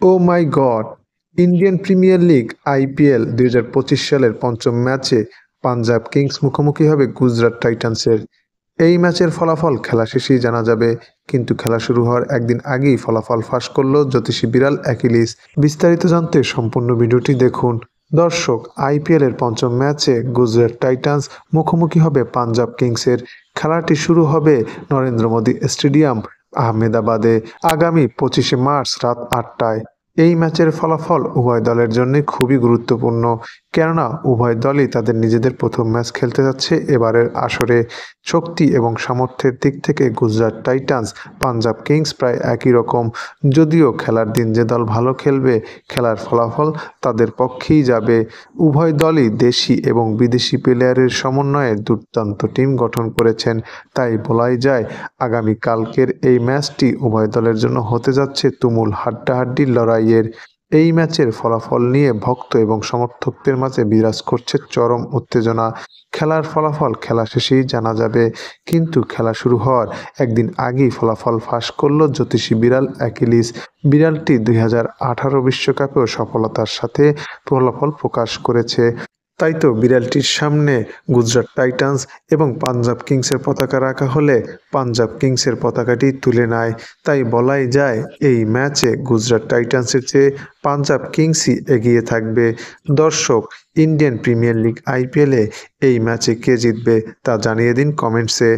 O my God! Indian Premier League IPL ২০২৫ সালের পঞ্চম ম্যাচে পাঞ্জাব কিংস মুখোমুখি হবে গুজরাট টাইটান্সের। এই ম্যাচের ফলাফল খেলা শেষেই জানা যাবে, কিন্তু খেলা শুরু হওয়ার একদিন আগেই ফলাফল ফাঁস করল জ্যোতিষী বিড়াল অ্যাকিলিস। বিস্তারিত জানতে সম্পূর্ণ ভিডিওটি দেখুন। দর্শক, আইপিএলের পঞ্চম ম্যাচে গুজরাট টাইটান্স মুখোমুখি হবে পাঞ্জাব কিংসের। খেলাটি শুরু হবে নরেন্দ্র মোদী স্টেডিয়াম, আহমেদাবাদে আগামী ২৫শে মার্চ রাত ৮টায়। এই ম্যাচের ফলাফল উভয় দলের জন্যই খুবই গুরুত্বপূর্ণ, কেননা উভয় দলই তাদের নিজেদের প্রথম ম্যাচ খেলতে যাচ্ছে এবারের আসরে। শক্তি এবং সামর্থ্যের দিক থেকে গুজরাট টাইটান্স পাঞ্জাব কিংস প্রায় একই রকম, যদিও খেলার দিন যে দল ভালো খেলবে খেলার ফলাফল তাদের পক্ষেই যাবে। উভয় দলই দেশি এবং বিদেশি প্লেয়ারের সমন্বয়ে দুর্দান্ত টিম গঠন করেছেন, তাই বলাই যায় আগামীকালকের এই ম্যাচটি উভয় দলের জন্য হতে যাচ্ছে তুমুল হাড্ডাহাড্ডির লড়াইয়ের। এই ম্যাচের ফলাফল নিয়ে ভক্ত এবং সমর্থকদের মাঝে বিরাজ করছে চরম উত্তেজনা। খেলার ফলাফল খেলা শেষেই জানা যাবে, কিন্তু খেলা শুরু হওয়ার একদিন আগেই ফলাফল ফাঁস করল জ্যোতিষী বিড়াল অ্যাকিলিস। বিড়ালটি ২০১৮ বিশ্বকাপেও সফলতার সাথে ফলাফল প্রকাশ করেছে। তাই তো বিড়ালটির সামনে গুজরাট টাইটান্স এবং পাঞ্জাব কিংসের পতাকা রাখা হলে পাঞ্জাব কিংসের পতাকাটি তুলে নেয়। তাই বলাই যায় এই ম্যাচে গুজরাট টাইটান্সের চেয়ে পাঞ্জাব কিংসই এগিয়ে থাকবে। দর্শক, ইন্ডিয়ান প্রিমিয়ার লিগ আইপিএলে এই ম্যাচে কে জিতবে তা জানিয়ে দিন কমেন্টসে।